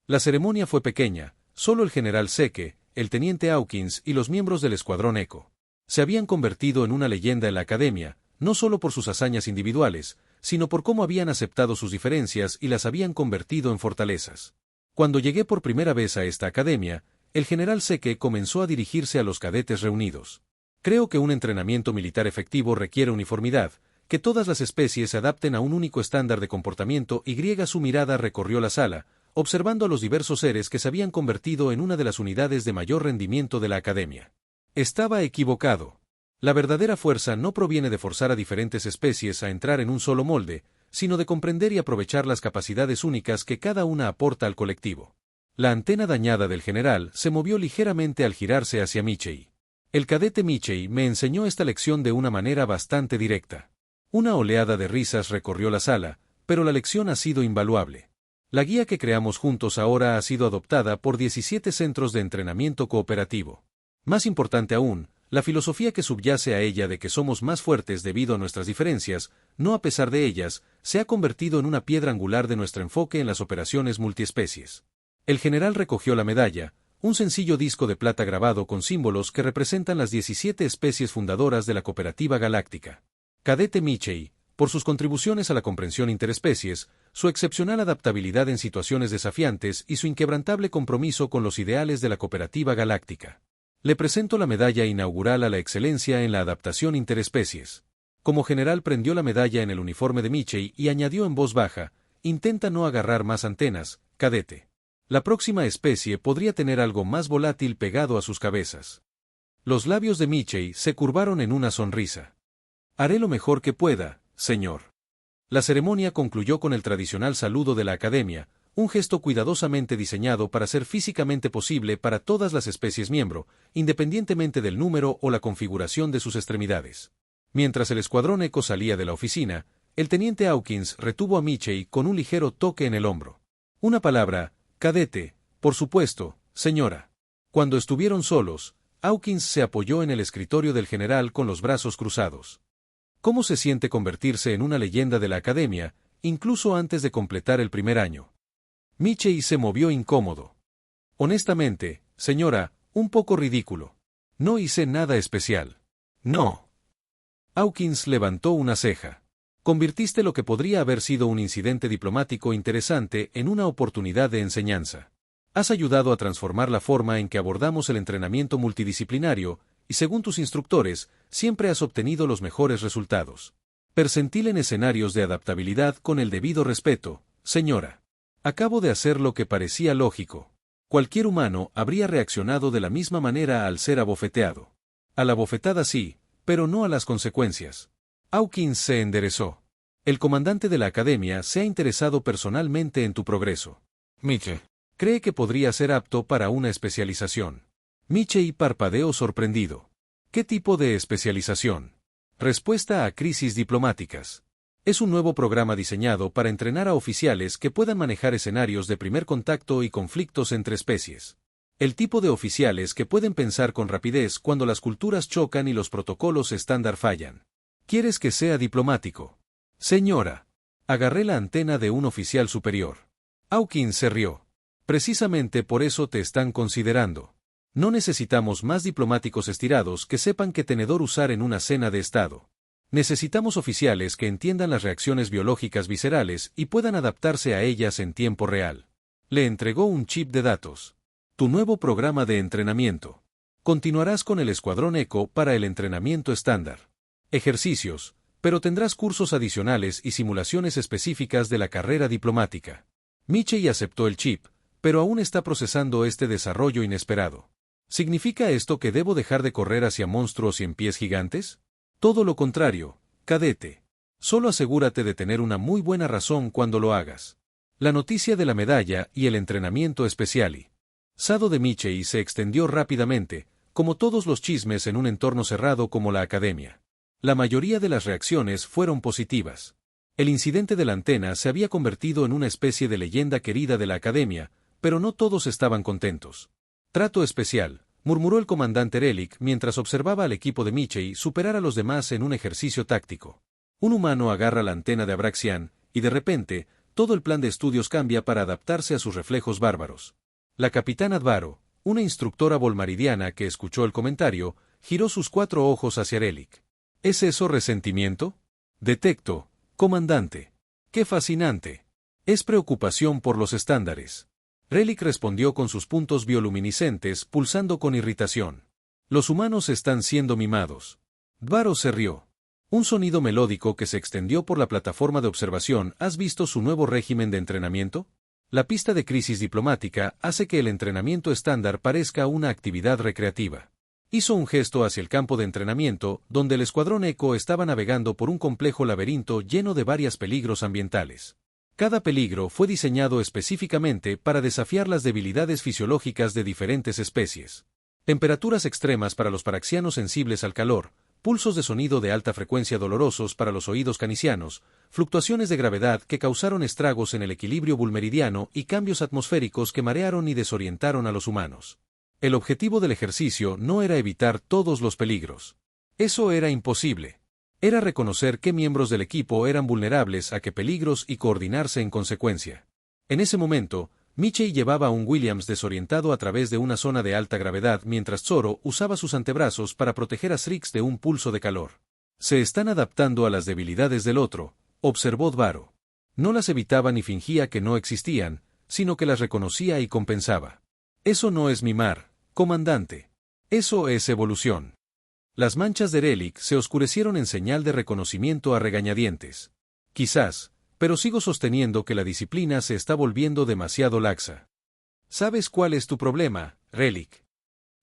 La ceremonia fue pequeña, solo el general Seke, el teniente Hawkins y los miembros del escuadrón Echo. Se habían convertido en una leyenda en la academia, no solo por sus hazañas individuales, sino por cómo habían aceptado sus diferencias y las habían convertido en fortalezas. Cuando llegué por primera vez a esta academia, el general Seke comenzó a dirigirse a los cadetes reunidos. Creo que un entrenamiento militar efectivo requiere uniformidad, que todas las especies se adapten a un único estándar de comportamiento. Su mirada recorrió la sala, observando a los diversos seres que se habían convertido en una de las unidades de mayor rendimiento de la academia. Estaba equivocado. La verdadera fuerza no proviene de forzar a diferentes especies a entrar en un solo molde, sino de comprender y aprovechar las capacidades únicas que cada una aporta al colectivo. La antena dañada del general se movió ligeramente al girarse hacia Michei. El cadete Michei me enseñó esta lección de una manera bastante directa. Una oleada de risas recorrió la sala, pero la lección ha sido invaluable. La guía que creamos juntos ahora ha sido adoptada por 17 centros de entrenamiento cooperativo. Más importante aún, la filosofía que subyace a ella de que somos más fuertes debido a nuestras diferencias, no a pesar de ellas, se ha convertido en una piedra angular de nuestro enfoque en las operaciones multiespecies. El general recogió la medalla, un sencillo disco de plata grabado con símbolos que representan las 17 especies fundadoras de la Cooperativa Galáctica. Cadete Michei, por sus contribuciones a la comprensión interespecies, su excepcional adaptabilidad en situaciones desafiantes y su inquebrantable compromiso con los ideales de la Cooperativa Galáctica. Le presento la medalla inaugural a la excelencia en la adaptación interespecies. Como general prendió la medalla en el uniforme de Michei y añadió en voz baja: intenta no agarrar más antenas, cadete. La próxima especie podría tener algo más volátil pegado a sus cabezas. Los labios de Michei se curvaron en una sonrisa. Haré lo mejor que pueda, señor. La ceremonia concluyó con el tradicional saludo de la academia, un gesto cuidadosamente diseñado para ser físicamente posible para todas las especies miembro, independientemente del número o la configuración de sus extremidades. Mientras el escuadrón Echo salía de la oficina, El teniente Hawkins retuvo a Michie con un ligero toque en el hombro. Una palabra, cadete, por supuesto, señora. Cuando estuvieron solos, Hawkins se apoyó en el escritorio del general con los brazos cruzados. ¿Cómo se siente convertirse en una leyenda de la academia, incluso antes de completar el primer año? Michie se movió incómodo. Honestamente, señora, un poco ridículo. No hice nada especial. No. Hawkins levantó una ceja. Convirtiste lo que podría haber sido un incidente diplomático interesante en una oportunidad de enseñanza. Has ayudado a transformar la forma en que abordamos el entrenamiento multidisciplinario, y según tus instructores, siempre has obtenido los mejores resultados. Percentil en escenarios de adaptabilidad con el debido respeto, señora. Acabo de hacer lo que parecía lógico. Cualquier humano habría reaccionado de la misma manera al ser abofeteado. A la bofetada sí, pero no a las consecuencias. Hawkins se enderezó. El comandante de la academia se ha interesado personalmente en tu progreso. Michie. Cree que podría ser apto para una especialización. Michie parpadeó sorprendido. ¿Qué tipo de especialización? Respuesta a crisis diplomáticas. Es un nuevo programa diseñado para entrenar a oficiales que puedan manejar escenarios de primer contacto y conflictos entre especies. El tipo de oficiales que pueden pensar con rapidez cuando las culturas chocan y los protocolos estándar fallan. ¿Quieres que sea diplomático? Señora. Agarré la antena de un oficial superior. Hawkins se rió. Precisamente por eso te están considerando. No necesitamos más diplomáticos estirados que sepan qué tenedor usar en una cena de estado. Necesitamos oficiales que entiendan las reacciones biológicas viscerales y puedan adaptarse a ellas en tiempo real. Le entregó un chip de datos. Tu nuevo programa de entrenamiento. Continuarás con el Escuadrón Eco para el entrenamiento estándar. Ejercicios, pero tendrás cursos adicionales y simulaciones específicas de la carrera diplomática. Michie aceptó el chip, pero aún está procesando este desarrollo inesperado. ¿Significa esto que debo dejar de correr hacia monstruos 100 pies gigantes? Todo lo contrario, cadete. Solo asegúrate de tener una muy buena razón cuando lo hagas. La noticia de la medalla y el entrenamiento especial. Sado de Michie se extendió rápidamente, como todos los chismes en un entorno cerrado como la academia. La mayoría de las reacciones fueron positivas. El incidente de la antena se había convertido en una especie de leyenda querida de la academia, pero no todos estaban contentos. Trato especial, murmuró el comandante Relic mientras observaba al equipo de Michie superar a los demás en un ejercicio táctico. Un humano agarra la antena de Abraxian, y de repente, todo el plan de estudios cambia para adaptarse a sus reflejos bárbaros. La capitana Advaro, una instructora volmaridiana que escuchó el comentario, giró sus 4 ojos hacia Relic. ¿Es eso resentimiento? Detecto, comandante. ¡Qué fascinante! Es preocupación por los estándares. Relic respondió con sus puntos bioluminiscentes pulsando con irritación. Los humanos están siendo mimados. Dvaro se rió. Un sonido melódico que se extendió por la plataforma de observación. ¿Has visto su nuevo régimen de entrenamiento? La pista de crisis diplomática hace que el entrenamiento estándar parezca una actividad recreativa. Hizo un gesto hacia el campo de entrenamiento, donde el Escuadrón Eco estaba navegando por un complejo laberinto lleno de varios peligros ambientales. Cada peligro fue diseñado específicamente para desafiar las debilidades fisiológicas de diferentes especies. Temperaturas extremas para los paraxianos sensibles al calor, pulsos de sonido de alta frecuencia dolorosos para los oídos canisianos, fluctuaciones de gravedad que causaron estragos en el equilibrio bulmeridiano y cambios atmosféricos que marearon y desorientaron a los humanos. El objetivo del ejercicio no era evitar todos los peligros. Eso era imposible. Era reconocer qué miembros del equipo eran vulnerables a qué peligros y coordinarse en consecuencia. En ese momento, Michie llevaba a un Williams desorientado a través de una zona de alta gravedad mientras Zoro usaba sus antebrazos para proteger a Strix de un pulso de calor. Se están adaptando a las debilidades del otro, observó Dvaro. No las evitaba ni fingía que no existían, sino que las reconocía y compensaba. Eso no es mimar, comandante. Eso es evolución. Las manchas de Relic se oscurecieron en señal de reconocimiento a regañadientes. Quizás, pero sigo sosteniendo que la disciplina se está volviendo demasiado laxa. ¿Sabes cuál es tu problema, Relic?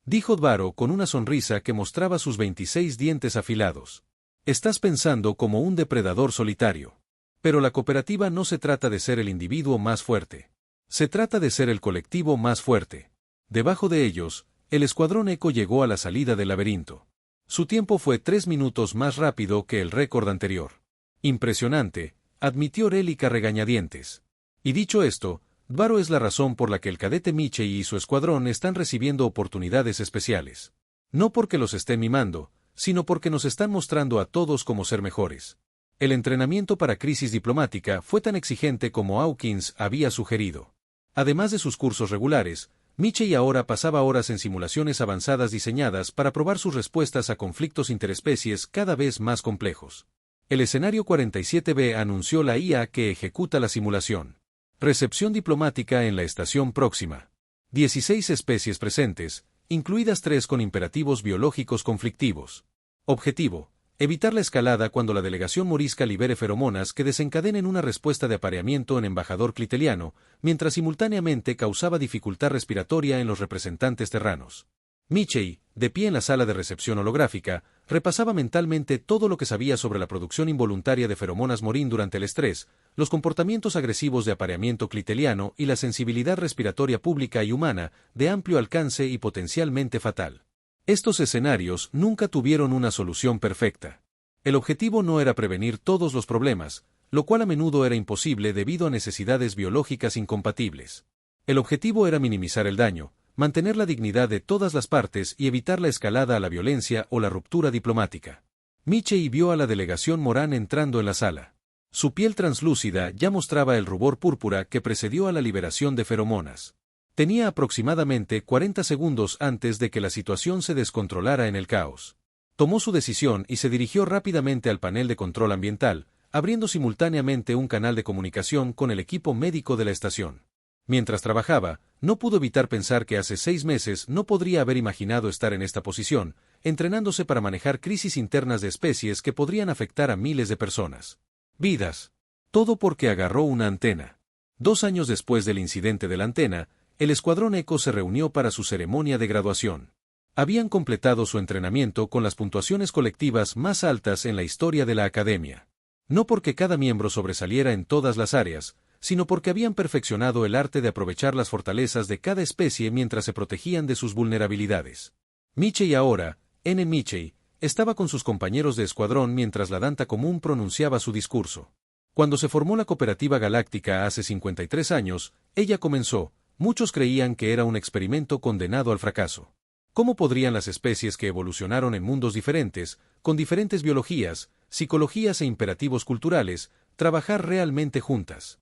Dijo Dvaro con una sonrisa que mostraba sus 26 dientes afilados. Estás pensando como un depredador solitario. Pero la cooperativa no se trata de ser el individuo más fuerte. Se trata de ser el colectivo más fuerte. Debajo de ellos, el Escuadrón Eco llegó a la salida del laberinto. Su tiempo fue 3 minutos más rápido que el récord anterior. Impresionante, admitió Relic a regañadientes. Y dicho esto, Dvaro es la razón por la que el cadete Michei y su escuadrón están recibiendo oportunidades especiales. No porque los estén mimando, sino porque nos están mostrando a todos cómo ser mejores. El entrenamiento para crisis diplomática fue tan exigente como Hawkins había sugerido. Además de sus cursos regulares, Michei ahora pasaba horas en simulaciones avanzadas diseñadas para probar sus respuestas a conflictos interespecies cada vez más complejos. El escenario 47B anunció la IA que ejecuta la simulación. Recepción diplomática en la estación próxima. 16 especies presentes, incluidas 3 con imperativos biológicos conflictivos. Objetivo: evitar la escalada cuando la delegación morisca libere feromonas que desencadenen una respuesta de apareamiento en embajador cliteliano, mientras simultáneamente causaba dificultad respiratoria en los representantes terranos. Michei, de pie en la sala de recepción holográfica, repasaba mentalmente todo lo que sabía sobre la producción involuntaria de feromonas morín durante el estrés, los comportamientos agresivos de apareamiento cliteliano y la sensibilidad respiratoria pública y humana, de amplio alcance y potencialmente fatal. Estos escenarios nunca tuvieron una solución perfecta. El objetivo no era prevenir todos los problemas, lo cual a menudo era imposible debido a necesidades biológicas incompatibles. El objetivo era minimizar el daño, mantener la dignidad de todas las partes y evitar la escalada a la violencia o la ruptura diplomática. Michei vio a la delegación Morán entrando en la sala. Su piel translúcida ya mostraba el rubor púrpura que precedió a la liberación de feromonas. Tenía aproximadamente 40 segundos antes de que la situación se descontrolara en el caos. Tomó su decisión y se dirigió rápidamente al panel de control ambiental, abriendo simultáneamente un canal de comunicación con el equipo médico de la estación. Mientras trabajaba, no pudo evitar pensar que hace 6 meses no podría haber imaginado estar en esta posición, entrenándose para manejar crisis internas de especies que podrían afectar a miles de personas. Vidas. Todo porque agarró una antena. 2 años después del incidente de la antena, el Escuadrón Eco se reunió para su ceremonia de graduación. Habían completado su entrenamiento con las puntuaciones colectivas más altas en la historia de la Academia. No porque cada miembro sobresaliera en todas las áreas, sino porque habían perfeccionado el arte de aprovechar las fortalezas de cada especie mientras se protegían de sus vulnerabilidades. Michei ahora, N. Michei, estaba con sus compañeros de escuadrón mientras la Danta Común pronunciaba su discurso. Cuando se formó la Cooperativa Galáctica hace 53 años, ella comenzó. Muchos creían que era un experimento condenado al fracaso. ¿Cómo podrían las especies que evolucionaron en mundos diferentes, con diferentes biologías, psicologías e imperativos culturales, trabajar realmente juntas?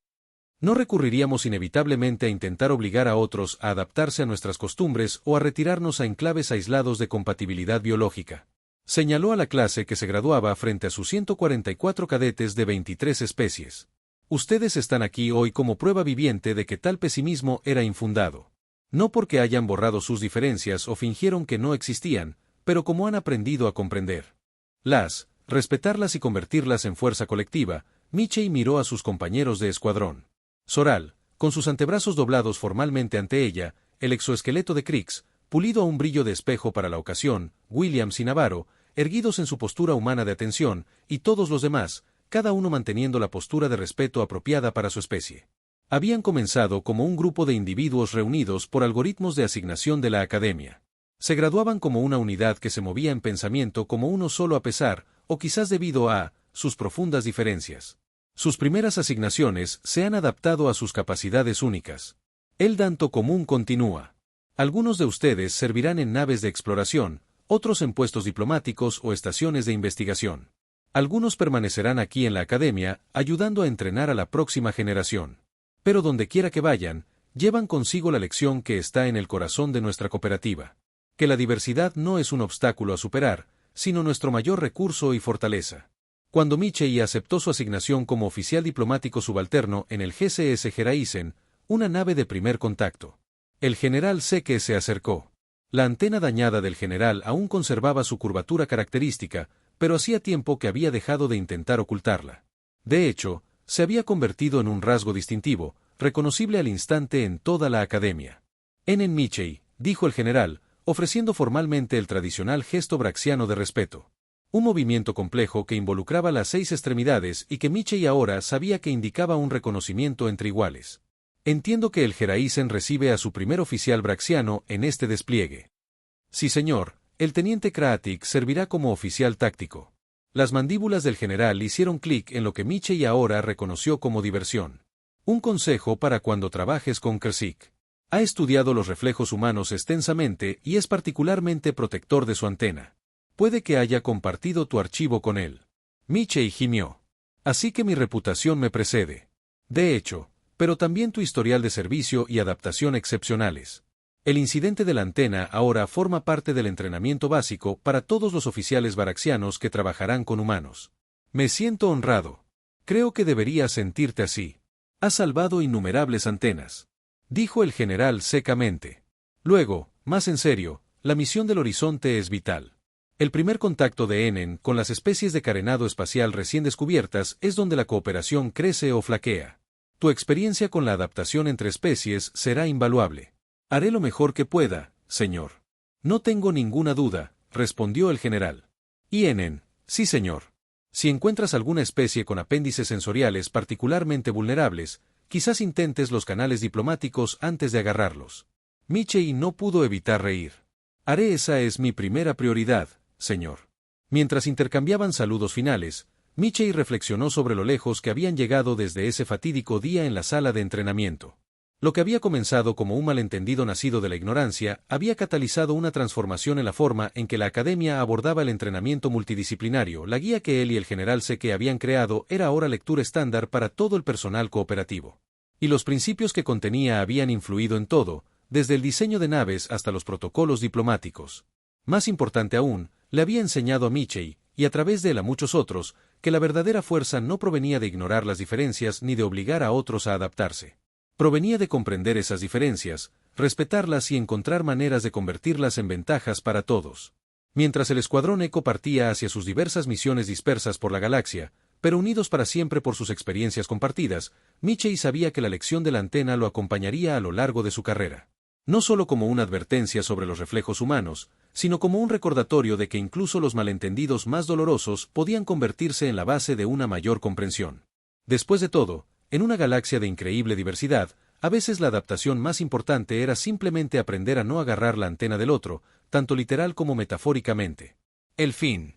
¿No recurriríamos inevitablemente a intentar obligar a otros a adaptarse a nuestras costumbres o a retirarnos a enclaves aislados de compatibilidad biológica? Señaló a la clase que se graduaba frente a sus 144 cadetes de 23 especies. Ustedes están aquí hoy como prueba viviente de que tal pesimismo era infundado. No porque hayan borrado sus diferencias o fingieron que no existían, pero como han aprendido a comprender. Respetarlas y convertirlas en fuerza colectiva. Michei miró a sus compañeros de escuadrón. Soral, con sus antebrazos doblados formalmente ante ella, el exoesqueleto de Krix, pulido a un brillo de espejo para la ocasión, Williams y Navarro, erguidos en su postura humana de atención, y todos los demás, cada uno manteniendo la postura de respeto apropiada para su especie. Habían comenzado como un grupo de individuos reunidos por algoritmos de asignación de la Academia. Se graduaban como una unidad que se movía en pensamiento como uno solo a pesar, o quizás debido a, sus profundas diferencias. Sus primeras asignaciones se han adaptado a sus capacidades únicas. El Danto Común continúa. Algunos de ustedes servirán en naves de exploración, otros en puestos diplomáticos o estaciones de investigación. Algunos permanecerán aquí en la Academia, ayudando a entrenar a la próxima generación. Pero donde quiera que vayan, llevan consigo la lección que está en el corazón de nuestra cooperativa. Que la diversidad no es un obstáculo a superar, sino nuestro mayor recurso y fortaleza. Cuando Michei aceptó su asignación como oficial diplomático subalterno en el GCS Geraisen, una nave de primer contacto, el general Seke se acercó. La antena dañada del general aún conservaba su curvatura característica, pero hacía tiempo que había dejado de intentar ocultarla. De hecho, se había convertido en un rasgo distintivo, reconocible al instante en toda la Academia. En Michei, dijo el general, ofreciendo formalmente el tradicional gesto braxiano de respeto. Un movimiento complejo que involucraba las 6 extremidades y que Michei ahora sabía que indicaba un reconocimiento entre iguales. Entiendo que el Geraisen recibe a su primer oficial braxiano en este despliegue. Sí, señor, el teniente Kraatik servirá como oficial táctico. Las mandíbulas del general hicieron clic en lo que Michei ahora reconoció como diversión. Un consejo para cuando trabajes con Kersik. Ha estudiado los reflejos humanos extensamente y es particularmente protector de su antena. Puede que haya compartido tu archivo con él. Michei gimió. Así que mi reputación me precede. De hecho, pero también tu historial de servicio y adaptación excepcionales. El incidente de la antena ahora forma parte del entrenamiento básico para todos los oficiales varaxianos que trabajarán con humanos. Me siento honrado. Creo que deberías sentirte así. Has salvado innumerables antenas, dijo el general secamente. Luego, más en serio, la misión del Horizonte es vital. El primer contacto de Enen con las especies de carenado espacial recién descubiertas es donde la cooperación crece o flaquea. Tu experiencia con la adaptación entre especies será invaluable. Haré lo mejor que pueda, señor. No tengo ninguna duda, respondió el general. Y Enen, sí señor. Si encuentras alguna especie con apéndices sensoriales particularmente vulnerables, quizás intentes los canales diplomáticos antes de agarrarlos. Michei no pudo evitar reír. Haré, esa es mi primera prioridad, señor. Mientras intercambiaban saludos finales, Michei reflexionó sobre lo lejos que habían llegado desde ese fatídico día en la sala de entrenamiento. Lo que había comenzado como un malentendido nacido de la ignorancia, había catalizado una transformación en la forma en que la academia abordaba el entrenamiento multidisciplinario. La guía que él y el general Seke habían creado era ahora lectura estándar para todo el personal cooperativo. Y los principios que contenía habían influido en todo, desde el diseño de naves hasta los protocolos diplomáticos. Más importante aún, le había enseñado a Michei, y a través de él a muchos otros, que la verdadera fuerza no provenía de ignorar las diferencias ni de obligar a otros a adaptarse. Provenía de comprender esas diferencias, respetarlas y encontrar maneras de convertirlas en ventajas para todos. Mientras el escuadrón Eco partía hacia sus diversas misiones dispersas por la galaxia, pero unidos para siempre por sus experiencias compartidas, Michei sabía que la lección de la antena lo acompañaría a lo largo de su carrera. No solo como una advertencia sobre los reflejos humanos, sino como un recordatorio de que incluso los malentendidos más dolorosos podían convertirse en la base de una mayor comprensión. Después de todo, en una galaxia de increíble diversidad, a veces la adaptación más importante era simplemente aprender a no agarrar la antena del otro, tanto literal como metafóricamente. El fin.